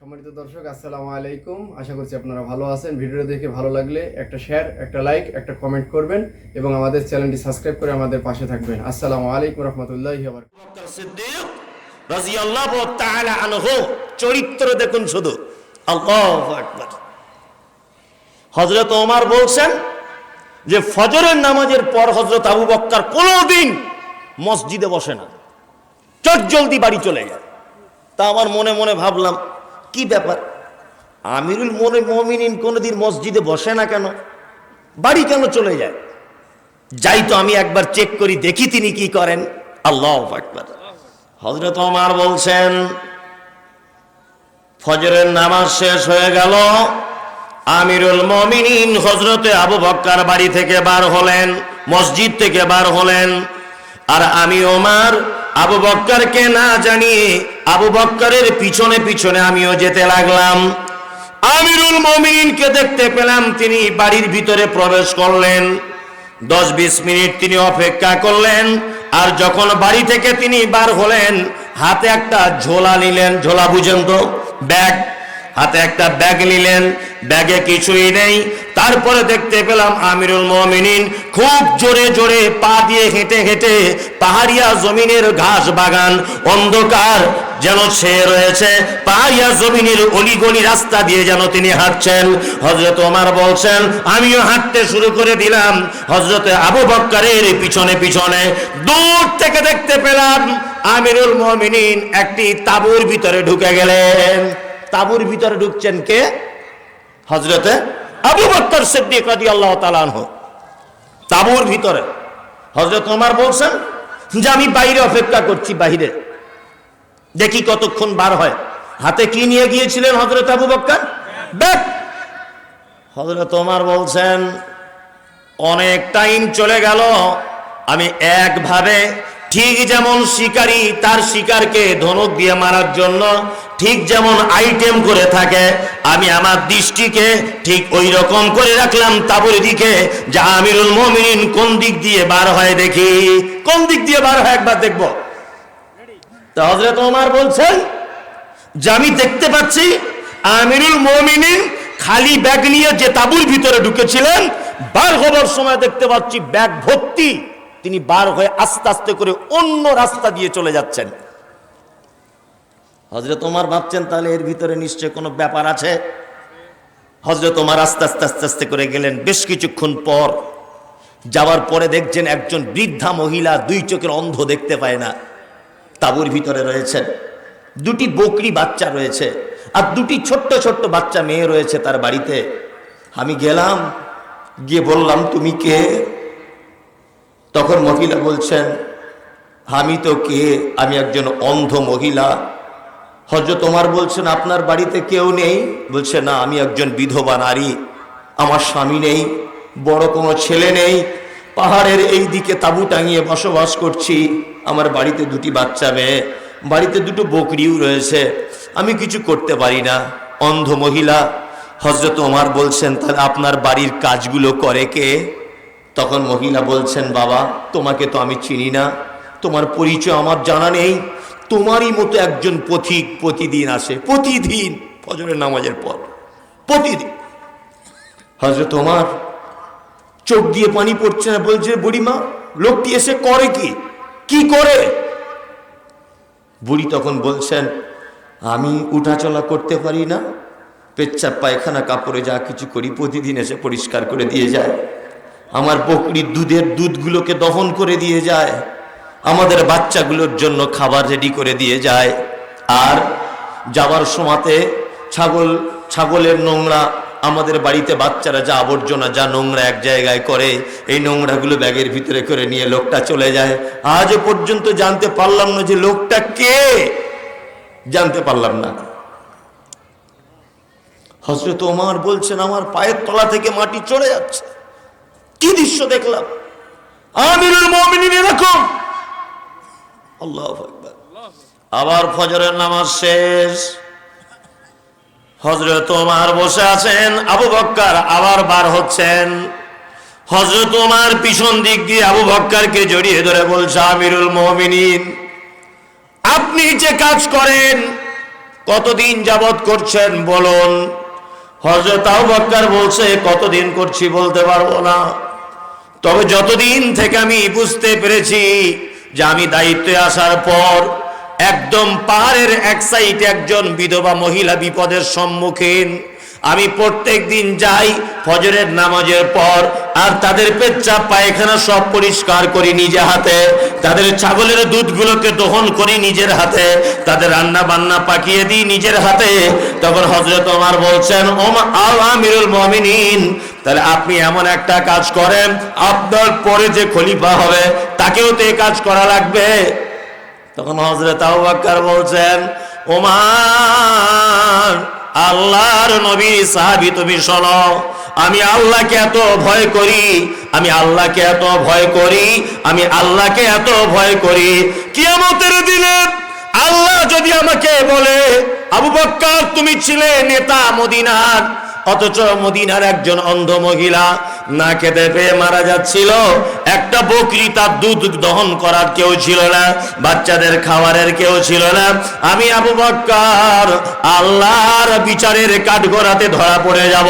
সম্মানিত দর্শক, আসসালামু আলাইকুম। আশা করছি আপনারা ভালো আছেন। ভিডিওটা দেখে ভালো লাগলে একটা শেয়ার, একটা লাইক, একটা কমেন্ট করবেন এবং আমাদের চ্যানেলটি সাবস্ক্রাইব করে আমাদের পাশে থাকবেন। আসসালামু আলাইকুম রহমতুল্লাহি ওয়া বারাকাতুহু। আবু বকর সিদ্দিক রাদিয়াল্লাহু তাআলা আনহু চরিত্র দেখুন শুধু, আল্লাহু আকবার। হযরত ওমর বলছেন যে ফজরের নামাজের পর হযরত আবু বকর কোনোদিন মসজিদে বসে না, চটজলদি বাড়ি চলে যায়। তা আমার মনে মনে ভাবলাম, কি ব্যাপার, আমিরুল মুমিনিন কোনোদিন মসজিদে বসে না কেন, বাড়ি কেন চলে যায়? যাই তো আমি একবার চেক করি, দেখি তিনি কি করেন। আল্লাহু আকবার। হযরত ওমর বলছেন, ফজরের নামাজ শেষ হয়ে গেল, আমিরুল মুমিনিন হযরতে আবু বকর বাড়ি থেকে বার হলেন, মসজিদ থেকে বার হলেন, আর আমি ওমর আবু বকরকে না জানিয়ে আবু বকরের পিছনে পিছনে আমিও যেতে লাগলাম। আমিরুল মুমিনিনকে দেখতে পেলাম, তিনি বাড়ির ভিতরে প্রবেশ করলেন। 10-20 মিনিট তিনি অপেক্ষা করলেন, আর যখন বাড়ি থেকে তিনি বার হলেন, হাতে একটা ঝোলা নিলেন। ঝোলা বুঝেন তো? ব্যাগ। হাতে একটা ব্যাগ নিলেন, ব্যাগে কিছুই নেই। তারপরে দেখতে পেলাম আমিরুল মুমিনিন খুব জোরে জোরে পা দিয়ে হেঁটে হেঁটে পাহাড়িয়া জমিনের ঘাস বাগান, অন্ধকার যেন ছেয়ে রয়েছে, পাহাড়িয়া জমিনের অলিগলি রাস্তা দিয়ে যেন তিনি হাঁটছেন। হযরত ওমর বলছেন, আমিও হাঁটতে শুরু করে দিলাম হযরতে আবু বকরের পিছনে পিছনে। দূর থেকে দেখতে পেলাম আমিরুল মুমিনিন একটি তাঁবুর ভিতরে ঢুকে গেলেন। তাঁবুর ভিতরে ঢুকছেন কে? হযরতে আবু বকর সিদ্দিক রাদিয়াল্লাহু তাআলা আনহু। তাঁবুর ভিতরে হযরত ওমর বলছেন যে আমি বাইরে অপেক্ষা করছি, বাইরে দেখি কতক্ষণ বার হয়। হাতে কি নিয়ে গিয়েছিলেন হযরত আবু বকর? ব্যাগ। হযরত ওমর বলছেন, অনেক টাইম চলে গেল, আমি একভাবে, ঠিক যেমন শিকারী তার শিকারকে ধনুক দিয়ে মারার জন্য ঠিক যেমন আইটেম করে থাকে, আমি আমার দৃষ্টিকে ঠিক ওই রকম করে রাখলাম তাঁবুর দিকে, যে আমিরুল মুমিনিন কোন দিক দিয়ে বার হয়, দেখি কোন দিক দিয়ে বার হয়, একবার দেখব। তো হযরত ওমর বলছেন যে আমি দেখতে পাচ্ছি আমিরুল মুমিনিন খালি ব্যাগ নিয়ে যে তাঁবুর ভিতরে ঢুকেছিলেন, বার হবার সময় দেখতে পাচ্ছি ব্যাগ ভর্তি, তিনি বার হয়ে আস্তে আস্তে করে অন্য রাস্তা দিয়ে চলে যাচ্ছেন। হযরত ওমর ভাবছেন তাহলে এর ভিতরে নিশ্চয় কোনো ব্যাপার আছে। হযরত ওমর আস্তে আস্তে আস্তে আস্তে করে গেলেন। বেশ কিছুক্ষণ পর যাওয়ার পরে দেখছেন একজন বৃদ্ধা মহিলা, 2 চোখের অন্ধ, দেখতে পায় না, তাঁবুর ভিতরে রয়েছেন। 2টি বকরি বাচ্চা রয়েছে, আর 2টি ছোট্ট ছোট্ট বাচ্চা মেয়ে রয়েছে তার বাড়িতে। আমি গেলাম, গিয়ে বললাম, তুমি কে? তখন মহিলা বলছেন, আমি তো কে, আমি একজন অন্ধ মহিলা। হযরত ওমর বলছেন, আপনার বাড়িতে কেউ নেই? বলছে, না, আমি একজন বিধবা নারী, আমার স্বামী নেই, বড় কোনো ছেলে নেই, পাহাড়ের এই দিকে তাঁবু টাঙিয়ে বসবাস করছি, আমার বাড়িতে 2টি বাচ্চা মেয়ে, বাড়িতে 2টো বকরিও রয়েছে, আমি কিছু করতে পারি না, অন্ধ মহিলা। হযরত ওমর বলছেন, তাহলে আপনার বাড়ির কাজগুলো করে কে? তখন মহিলা বলছেন, বাবা, তোমাকে তো আমি চিনি না, তোমার পরিচয় আমার জানা নেই, তোমারই মতো একজন পথিক প্রতিদিন আসে, প্রতিদিন ফজরের নামাজের পর, প্রতিদিন। হযরত ওমর চোখ দিয়ে পানি পড়ছে না, বলছে, বুড়িমা, লোকটি এসে করে কি, কি করে? বুড়ি তখন বলছেন, আমি উঠাচলা করতে পারি না, পেচ্ছাপ পায়খানা কাপড়ে যা কিছু করি প্রতিদিন এসে পরিষ্কার করে দিয়ে যায়, আমার বকরির দুধগুলোকে দহন করে দিয়ে যায়, আমাদের বাচ্চাগুলোর জন্য খাবার রেডি করে দিয়ে যায়, আর যাবার সময়তে ছাগলের নোংরা, আমাদের বাড়িতে বাচ্চারা যা আবর্জনা, যা নোংরা এক জায়গায় করে, এই নোংরাগুলো ব্যাগের ভিতরে করে নিয়ে লোকটা চলে যায়। আজও পর্যন্ত জানতে পারলাম না যে লোকটা কে, জানতে পারলাম না। হযরত ওমর বলছেন, আমার পায়ের তলা থেকে মাটি চলে যাচ্ছে, কি দৃশ্য দেখলাম, আমিরুল মুমিনিন এরকম। আল্লাহু আকবার। আবার ফজরের নামাজ শেষ, হযরত ওমর বসে আছেন, আবু বকর আবার বার হচ্ছেন। হযরত ওমর পিছন দিক দিয়ে আবু বকরকে জড়িয়ে ধরে বলছে, আমিরুল মুমিনিন, আপনি যে কাজ করেন কতদিন যাবত করছেন বলুন। হযরত আবু বকর বলছে কতদিন করছি বলতে পারবো না, তবে যতদিন থেকে আমি বুঝতে পেরেছি যে আমি দায়িত্বে আসার পর একদম পাহাড়ের এক সাইডে একজন বিধবা মহিলা বিপদের সম্মুখীন, আমি প্রত্যেক দিন যাই ফজরের নামাজের পর, আর তাদের পেচ্ছাপ পায়খানা সব পরিষ্কার করি নিজে হাতে, তাদের ছাগলের দুধগুলোকে দহন করি নিজের হাতে, তাদের রান্না বান্না পাকিয়ে দিই নিজের হাতে। তখন হযরত ওমর বলছেন, আমিরুল মুমিনিন, তাহলে আপনি এমন একটা কাজ করেন, আপনার পরে যে খলিফা হবে তাকেও তো এই কাজ করা লাগবে। তখন হযরত আবু বকর বলছেন, ওমর, আল্লাহর নবী সাহাবী, তুমি শোনো, আমি আল্লাহকে এত ভয় করি, আমি আল্লাহকে এত ভয় করি, আমি আল্লাহকে এত ভয় করি, কিয়ামতের দিনে আল্লাহ যদি আমাকে বলে, আবু বকর তুমি ছিলে নেতা মদিনার, অথচ মদিনার একজন অন্ধ মহিলা না খেতে পেয়ে মারা যাচ্ছিল, একটা বকরি তার দুধ দহন করার কেউ ছিল না, বাচ্চাদের খাবারের কেউ ছিল না, আমি আবু বকর আল্লাহর বিচারের কাঠগড়াতে ধরা পড়ে যাব।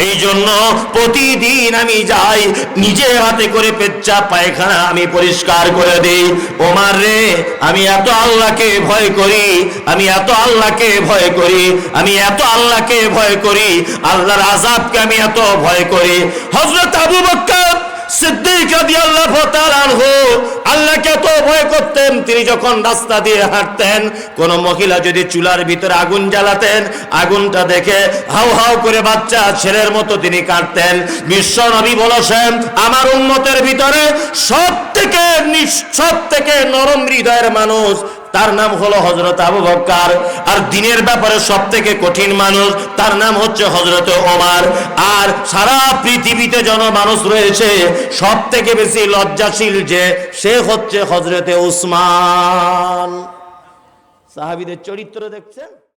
এই জন্য প্রতিদিন আমি যাই, নিজে হাতে করে পেচ্ছাপ পায়খানা আমি পরিষ্কার করে দিই। ওমর রে, আমি এত আল্লাহকে ভয় করি, আমি এত আল্লাহকে ভয় করি, আমি এত আল্লাহকে ভয় করি, আল্লাহর আযাবকে আমি এত ভয় করি। হযরত আবু বকর সিদ্দিক রাদিয়াল্লাহু তাআলা আনহু আল্লাহকে এত ভয় করতেন, তিনি যখন রাস্তা দিয়ে হাঁটতেন, কোন মহিলা যদি চুলার ভিতরে আগুন জ্বালাতেন, আগুনটা দেখে হাউ হাউ করে বাচ্চা ছেলের মতো তিনি কাঁদতেন। বিশ্ব নবী বলেছেন, আমার উম্মতের ভিতরে সব থেকে নরম হৃদয়ের মানুষ, তার নাম হলো হযরত আবু বকর, আর দিনের ব্যাপারে সব থেকে কঠিন মানুষ, তার নাম হচ্ছে হযরত ওমর। আর সারা পৃথিবীতে জন মানুষ রয়েছে, সব থেকে বেশি লজ্জাশীল যে, সে হচ্ছে হযরতে উসমান। সাহাবীদের চরিত্র দেখছেন।